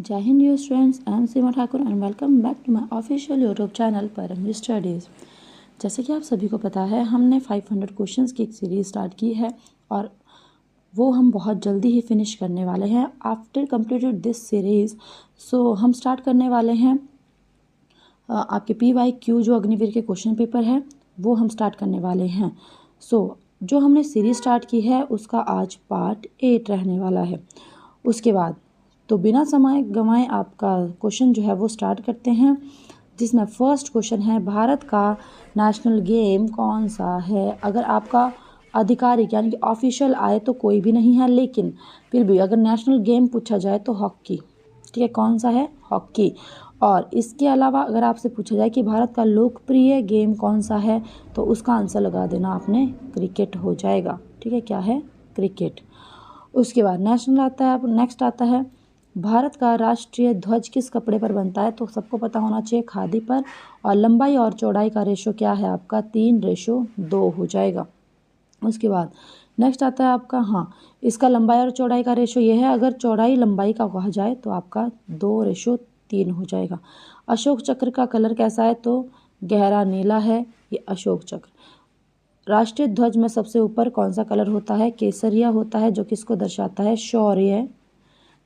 जय हिंद dear students, I am Seema Thakur and welcome back to my official YouTube channel Paramjeet studies. जैसे कि आप सभी को पता है, हमने 500 क्वेश्चंस की एक सीरीज़ स्टार्ट की है और वो हम बहुत जल्दी ही फिनिश करने वाले हैं। आफ्टर कंप्लीटेड दिस सीरीज़ हम स्टार्ट करने वाले हैं आपके PYQ जो अग्निवीर के क्वेश्चन पेपर है वो हम स्टार्ट करने वाले हैं। जो हमने सीरीज़ स्टार्ट की है उसका आज पार्ट 8 रहने वाला है। उसके बाद तो बिना समय गंवाए आपका क्वेश्चन जो है वो स्टार्ट करते हैं, जिसमें फर्स्ट क्वेश्चन है भारत का नेशनल गेम कौन सा है। अगर आपका आधिकारिक यानी कि ऑफिशियल आए तो कोई भी नहीं है, लेकिन फिर भी अगर नेशनल गेम पूछा जाए तो हॉकी। ठीक है, कौन सा है? हॉकी। और इसके अलावा अगर आपसे पूछा जाए कि भारत का लोकप्रिय गेम कौन सा है तो उसका आंसर लगा देना आपने क्रिकेट हो जाएगा। ठीक है, क्या है? क्रिकेट। उसके बाद नेशनल आता है, नेक्स्ट आता है भारत का राष्ट्रीय ध्वज किस कपड़े पर बनता है। तो सबको पता होना चाहिए खादी पर। और लंबाई और चौड़ाई का रेशो क्या है आपका? 3:2 हो जाएगा। उसके बाद नेक्स्ट आता है आपका, इसका लंबाई और चौड़ाई का रेशो ये है, अगर चौड़ाई लंबाई का कहा जाए तो आपका 2:3 हो जाएगा। अशोक चक्र का कलर कैसा है? तो गहरा नीला है ये अशोक चक्र। राष्ट्रीय ध्वज में सबसे ऊपर कौन सा कलर होता है? केसरिया होता है, जो किसको दर्शाता है? शौर्य,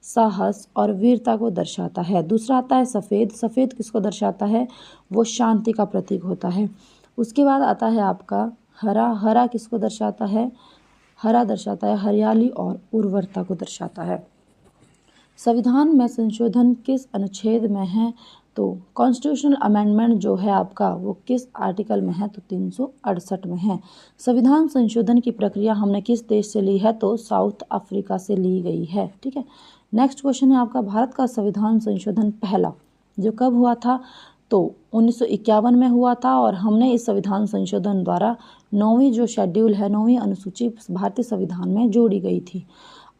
साहस और वीरता को दर्शाता है। दूसरा आता है सफ़ेद। सफ़ेद किसको दर्शाता है? वो शांति का प्रतीक होता है। उसके बाद आता है आपका हरा। हरा किसको दर्शाता है? हरा दर्शाता है हरियाली और उर्वरता को दर्शाता है। संविधान में संशोधन किस अनुच्छेद में है? तो कॉन्स्टिट्यूशनल अमेंडमेंट जो है आपका वो किस आर्टिकल में है? तो 368 में है। संविधान संशोधन की प्रक्रिया हमने किस देश से ली है? तो साउथ अफ्रीका से ली गई है। ठीक है, नेक्स्ट क्वेश्चन है आपका भारत का संविधान संशोधन पहला जो कब हुआ था? तो 1951 में हुआ था। और हमने इस संविधान संशोधन द्वारा 9वीं जो शेड्यूल है, 9वीं अनुसूची भारतीय संविधान में जोड़ी गई थी।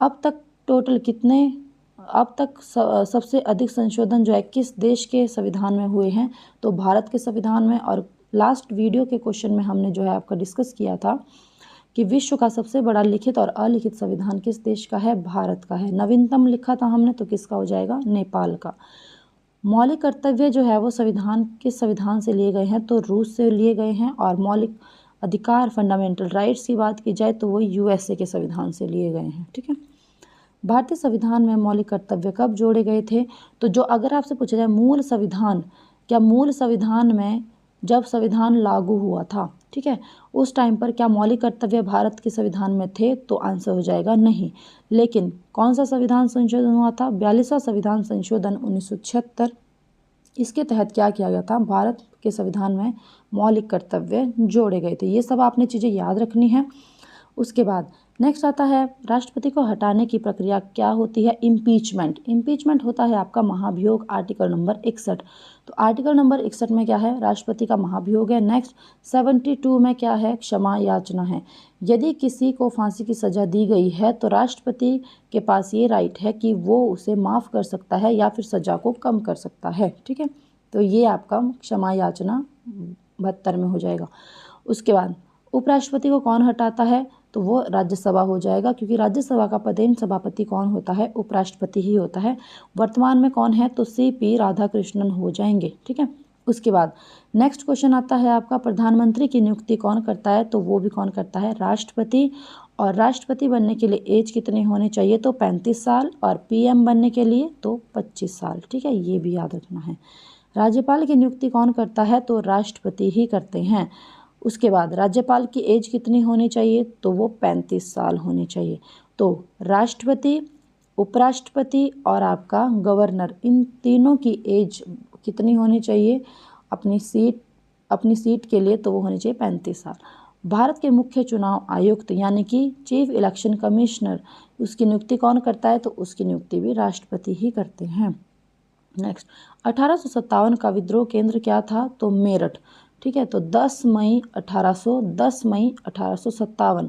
अब तक टोटल कितने, अब तक सबसे अधिक संशोधन जो है किस देश के संविधान में हुए हैं? तो भारत के संविधान में। और लास्ट वीडियो के क्वेश्चन में हमने जो है आपका डिस्कस किया था कि विश्व का सबसे बड़ा लिखित और अलिखित संविधान किस देश का है? भारत का है। नवीनतम लिखा था हमने, तो किसका हो जाएगा? नेपाल का। मौलिक कर्तव्य जो है वो संविधान किस संविधान से लिए गए हैं? तो रूस से लिए गए हैं। और मौलिक अधिकार फंडामेंटल राइट्स की बात की जाए तो वो USA के संविधान से लिए गए हैं। ठीक है, भारतीय संविधान में मौलिक कर्तव्य कब जोड़े गए थे? तो जो अगर आपसे पूछा जाए मूल संविधान, क्या मूल संविधान में जब संविधान लागू हुआ था, ठीक है, उस टाइम पर क्या मौलिक कर्तव्य भारत के संविधान में थे? तो आंसर हो जाएगा नहीं। लेकिन कौन सा संविधान संशोधन हुआ था? 42वां संविधान संशोधन 1976। इसके तहत क्या किया गया था? भारत के संविधान में मौलिक कर्तव्य जोड़े गए थे। ये सब आपने चीज़ें याद रखनी है। उसके बाद नेक्स्ट आता है राष्ट्रपति को हटाने की प्रक्रिया क्या होती है? इम्पीचमेंट। इम्पीचमेंट होता है आपका महाभियोग, आर्टिकल नंबर 61। तो आर्टिकल नंबर 61 में क्या है? राष्ट्रपति का महाभियोग है। नेक्स्ट 72 में क्या है? क्षमा याचना है। यदि किसी को फांसी की सज़ा दी गई है तो राष्ट्रपति के पास ये राइट है कि वो उसे माफ़ कर सकता है या फिर सज़ा को कम कर सकता है। ठीक है, तो ये आपका क्षमा याचना 72 में हो जाएगा। उसके बाद उपराष्ट्रपति को कौन हटाता है? तो वो राज्यसभा हो जाएगा, क्योंकि राज्यसभा का पदेन सभापति कौन होता है? उपराष्ट्रपति ही होता है। वर्तमान में कौन है? तो CP राधाकृष्णन हो जाएंगे। ठीक है, उसके बाद नेक्स्ट क्वेश्चन आता है आपका प्रधानमंत्री की नियुक्ति कौन करता है? तो वो भी कौन करता है? राष्ट्रपति। और राष्ट्रपति बनने के लिए एज कितनी होनी चाहिए? तो 35 साल। और PM बनने के लिए तो 25 साल। ठीक है, ये भी याद रखना है। राज्यपाल की नियुक्ति कौन करता है? तो राष्ट्रपति ही करते हैं। उसके बाद राज्यपाल की एज कितनी होनी चाहिए? तो वो 35 साल होनी चाहिए। तो राष्ट्रपति, उपराष्ट्रपति और आपका गवर्नर, इन तीनों की एज कितनी होनी चाहिए अपनी सीट के लिए? तो वो होनी चाहिए 35 साल। भारत के मुख्य चुनाव आयुक्त यानी कि चीफ इलेक्शन कमिश्नर, उसकी नियुक्ति कौन करता है? तो उसकी नियुक्ति भी राष्ट्रपति ही करते हैं। नेक्स्ट 1857 का विद्रोह केंद्र क्या था? तो मेरठ। ठीक है, तो 10 मई 1857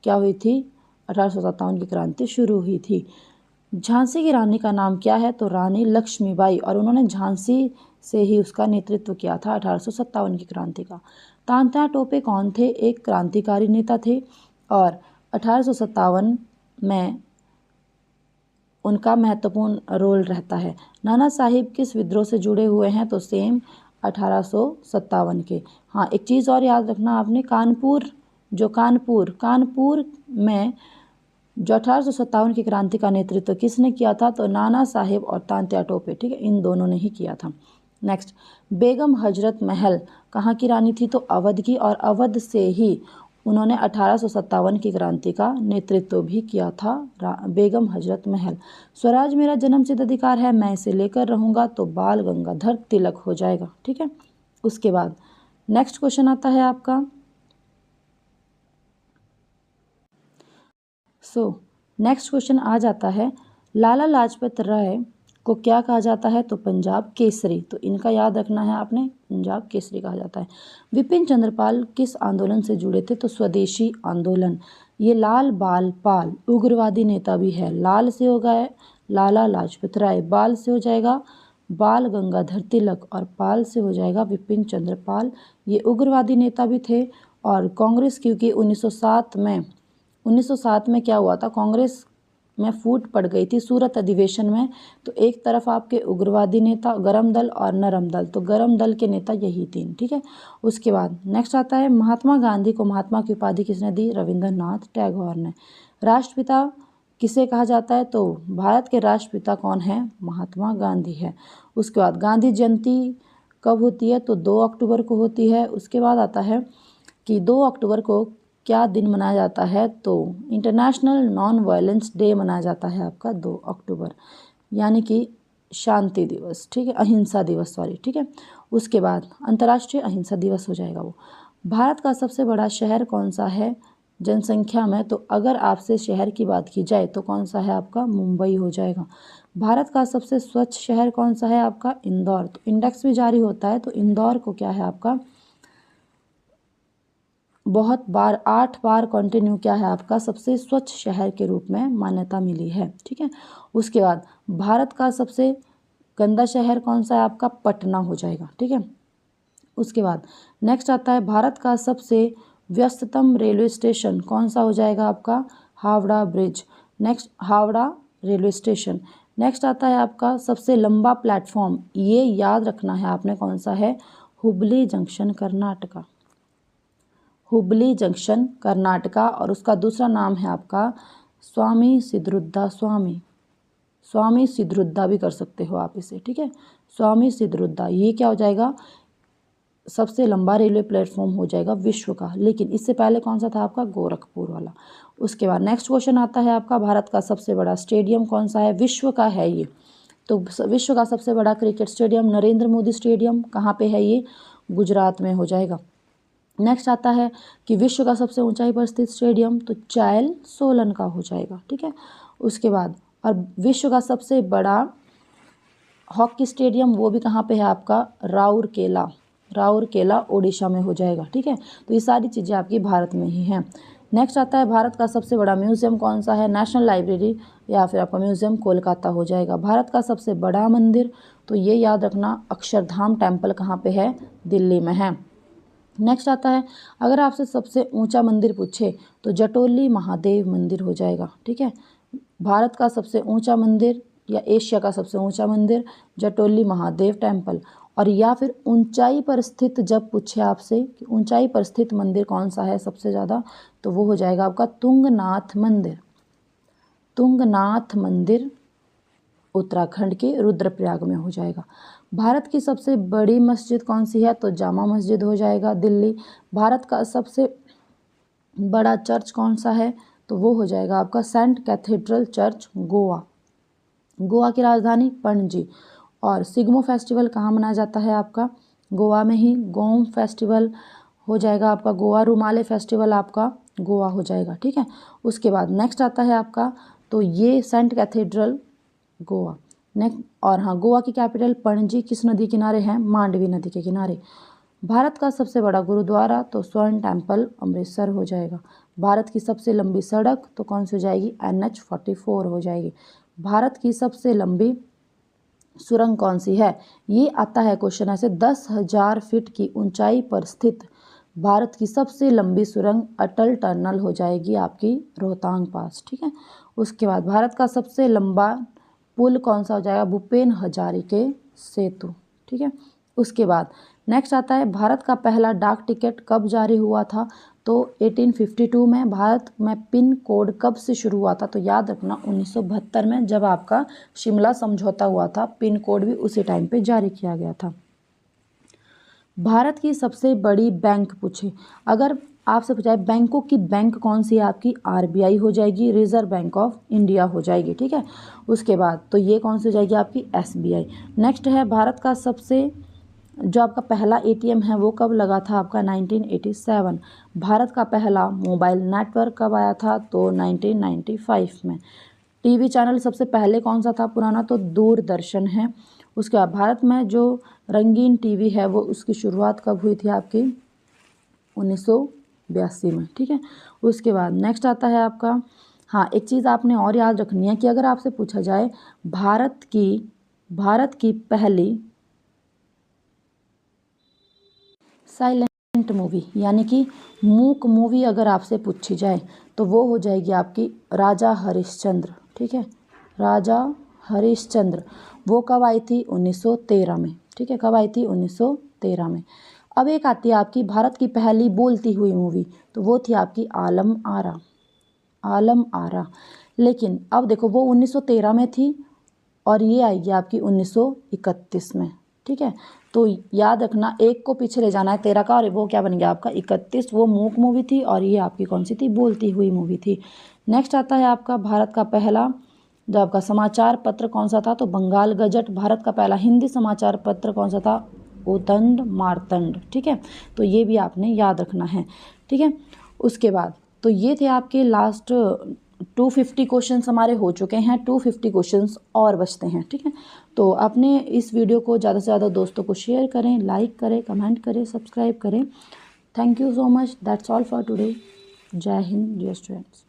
क्या हुई थी? 1857 की क्रांति शुरू हुई थी। झांसी की रानी का नाम क्या है? तो रानी लक्ष्मीबाई। और उन्होंने झांसी से ही उसका नेतृत्व किया था 1857 की क्रांति का। तात्या टोपे कौन थे? एक क्रांतिकारी नेता थे। और 1857 में उनका महत्वपूर्ण रोल रहता है। नाना साहिब किस विद्रोह से जुड़े हुए हैं? तो सेम 1857 के। हाँ, एक चीज़ और याद रखना आपने, कानपुर में जो 1857 की क्रांति का नेतृत्व किसने किया था? तो नाना साहिब और तात्या टोपे, ठीक है, इन दोनों ने ही किया था। नेक्स्ट, बेगम हजरत महल कहाँ की रानी थी? तो अवध की, और अवध से ही उन्होंने 1857 की क्रांति का नेतृत्व भी किया था, बेगम हजरत महल। स्वराज मेरा जन्मसिद्ध अधिकार है, मैं इसे लेकर रहूँगा, तो बाल गंगाधर तिलक हो जाएगा, ठीक है। उसके बाद नेक्स्ट क्वेश्चन आता है आपका। नेक्स्ट क्वेश्चन आ जाता है, लाला लाजपत राय को क्या कहा जाता है? तो पंजाब केसरी। तो इनका याद रखना है आपने, पंजाब केसरी कहा जाता है। विपिन चंद्रपाल किस आंदोलन से जुड़े थे? तो स्वदेशी आंदोलन। ये लाल बाल पाल उग्रवादी नेता भी है। लाल से होगा लाला लाजपत राय, बाल से हो जाएगा बाल गंगाधर तिलक, और पाल से हो जाएगा विपिन चंद्रपाल। ये उग्रवादी नेता भी थे। और कांग्रेस, क्योंकि 1907 में क्या हुआ था, कांग्रेस में फूट पड़ गई थी सूरत अधिवेशन में। तो एक तरफ आपके उग्रवादी नेता, गरम दल और नरम दल, तो गरम दल के नेता यही तीन, ठीक है। उसके बाद नेक्स्ट आता है, महात्मा गांधी को महात्मा की उपाधि किसने दी? रविंद्रनाथ टैगोर ने। राष्ट्रपिता किसे कहा जाता है? तो भारत के राष्ट्रपिता कौन है? महात्मा गांधी है। उसके बाद गांधी जयंती कब होती है? तो 2 अक्टूबर को होती है। उसके बाद आता है कि 2 अक्टूबर को क्या दिन मनाया जाता है? तो इंटरनेशनल नॉन वायलेंस डे मनाया जाता है आपका 2 अक्टूबर, यानी कि शांति दिवस, ठीक है, अहिंसा दिवस, सॉरी, ठीक है। उसके बाद अंतर्राष्ट्रीय अहिंसा दिवस हो जाएगा वो। भारत का सबसे बड़ा शहर कौन सा है जनसंख्या में? तो अगर आपसे शहर की बात की जाए तो कौन सा है आपका? मुंबई हो जाएगा। भारत का सबसे स्वच्छ शहर कौन सा है आपका? इंदौर। तो इंडेक्स भी जारी होता है, तो इंदौर को क्या है आपका? बहुत बार 8 बार कंटिन्यू क्या है आपका? सबसे स्वच्छ शहर के रूप में मान्यता मिली है, ठीक है। उसके बाद भारत का सबसे गंदा शहर कौन सा है आपका? पटना हो जाएगा, ठीक है। उसके बाद नेक्स्ट आता है, भारत का सबसे व्यस्ततम रेलवे स्टेशन कौन सा हो जाएगा आपका? Howrah bridge. Next, Howrah railway station. Next आता है आपका सबसे लंबा प्लेटफॉर्म, ये याद रखना है आपने, कौन सा है? Hubli junction Karnataka, Hubli junction Karnataka. और उसका दूसरा नाम है आपका स्वामी सिद्धरुद्धा भी कर सकते हो आप इसे, ठीक है, स्वामी सिद्धरुद्धा। ये क्या हो जाएगा? सबसे लंबा रेलवे प्लेटफॉर्म हो जाएगा विश्व का। लेकिन इससे पहले कौन सा था आपका? गोरखपुर वाला। उसके बाद नेक्स्ट क्वेश्चन आता है आपका, भारत का सबसे बड़ा स्टेडियम कौन सा है? विश्व का है ये, तो विश्व का सबसे बड़ा cricket stadium Narendra Modi stadium कहाँ पे है? ये गुजरात में हो जाएगा। नेक्स्ट आता है कि विश्व का सबसे ऊंचाई पर स्थित स्टेडियम, तो चायल सोलन का हो जाएगा, ठीक है। उसके बाद और विश्व का सबसे बड़ा हॉकी स्टेडियम, वो भी कहाँ पे है आपका? राउरकेला ओडिशा में हो जाएगा, ठीक है। तो ये सारी चीज़ें आपकी भारत में ही हैं। नेक्स्ट आता है, भारत का सबसे बड़ा म्यूजियम कौन सा है? नेशनल लाइब्रेरी या फिर आपका म्यूजियम कोलकाता हो जाएगा। भारत का सबसे बड़ा मंदिर, तो ये याद रखना, अक्षरधाम टेम्पल कहाँ पे है? दिल्ली में है। नेक्स्ट आता है, अगर आपसे सबसे ऊंचा मंदिर पूछे तो जटोली महादेव मंदिर हो जाएगा, ठीक है। भारत का सबसे ऊंचा मंदिर या एशिया का सबसे ऊंचा मंदिर जटोली महादेव टेम्पल। और या फिर ऊंचाई पर स्थित जब पूछे आपसे कि ऊंचाई पर स्थित मंदिर कौन सा है सबसे ज़्यादा, तो वो हो जाएगा आपका तुंगनाथ मंदिर उत्तराखंड के रुद्रप्रयाग में हो जाएगा। भारत की सबसे बड़ी मस्जिद कौन सी है? तो जामा मस्जिद हो जाएगा दिल्ली। भारत का सबसे बड़ा चर्च कौन सा है? तो वो हो जाएगा आपका सेंट कैथेड्रल चर्च गोवा की राजधानी पणजी। और सिग्मो फेस्टिवल कहाँ मनाया जाता है आपका? गोवा में ही, गोम फेस्टिवल हो जाएगा आपका गोवा, रुमाले फेस्टिवल आपका गोवा हो जाएगा, ठीक है। उसके बाद नेक्स्ट आता है आपका, तो ये सेंट कैथेड्रल गोवा। नेक्स्ट, और हाँ, गोवा की कैपिटल पणजी किस नदी किनारे है? मांडवी नदी के किनारे। भारत का सबसे बड़ा गुरुद्वारा, तो स्वर्ण टेम्पल अमृतसर हो जाएगा। भारत की सबसे लंबी सड़क तो कौन सी हो जाएगी? NH-44 हो जाएगी। भारत की सबसे लंबी सुरंग कौन सी है? ये आता है क्वेश्चन ऐसे, 10,000 फीट की ऊंचाई पर स्थित भारत की सबसे लंबी सुरंग अटल टनल हो जाएगी आपकी रोहतांग पास, ठीक है। उसके बाद भारत का सबसे लंबा पुल कौन सा हो जाएगा? भूपेन हजारिके सेतु, ठीक है। उसके बाद नेक्स्ट आता है भारत का पहला डाक टिकट कब जारी हुआ था? तो 1852 में। भारत में पिन कोड कब से शुरू हुआ था? तो याद रखना 1972 में, जब आपका शिमला समझौता हुआ था, पिन कोड भी उसी टाइम पे जारी किया गया था। भारत की सबसे बड़ी बैंक पूछे, अगर आपसे पूछा है बैंकों की बैंक कौन सी है आपकी? आरबीआई हो जाएगी, रिजर्व बैंक ऑफ इंडिया हो जाएगी, ठीक है। उसके बाद तो ये कौन सी हो जाएगी आपकी? एसबीआई। नेक्स्ट है भारत का सबसे जो आपका पहला एटीएम है वो कब लगा था आपका? 1987। भारत का पहला मोबाइल नेटवर्क कब आया था? तो 1995 में। टीवी चैनल सबसे पहले कौन सा था पुराना? तो दूरदर्शन है। उसके बाद भारत में जो रंगीन टीवी है वो उसकी शुरुआत कब हुई थी आपकी? 1982 में, ठीक है। उसके बाद नेक्स्ट आता है आपका, हाँ एक चीज़ आपने और याद रखनी है कि अगर आपसे पूछा जाए भारत की पहली साइलेंट मूवी यानी कि मूक मूवी अगर आपसे पूछी जाए तो वो हो जाएगी आपकी राजा हरिश्चंद्र, ठीक है। राजा हरिश्चंद्र वो कब आई थी? 1913 में, ठीक है। कब आई थी? 1913 में। अब एक आती है आपकी भारत की पहली बोलती हुई मूवी, तो वो थी आपकी आलम आरा। आलम आरा। लेकिन अब देखो वो 1913 में थी और ये आएगी आपकी 1931 में, ठीक है। तो याद रखना एक को पीछे ले जाना है 13 का, और वो क्या बन गया आपका 31। वो मूक मूवी थी और ये आपकी कौन सी थी? बोलती हुई मूवी थी। नेक्स्ट आता है आपका भारत का पहला जो आपका समाचार पत्र कौन सा था? तो बंगाल गजट। भारत का पहला हिंदी समाचार पत्र कौन सा था? उदंड मार्तंड, ठीक है। तो ये भी आपने याद रखना है, ठीक है। उसके बाद तो ये थे आपके लास्ट 250 क्वेश्चंस हमारे हो चुके हैं। 250 क्वेश्चंस और बचते हैं, ठीक है। तो अपने इस वीडियो को ज़्यादा से ज़्यादा दोस्तों को शेयर करें, लाइक करें, कमेंट करें, सब्सक्राइब करें। Thank you so much. That's all for today. जय हिंद डियर स्टूडेंट्स।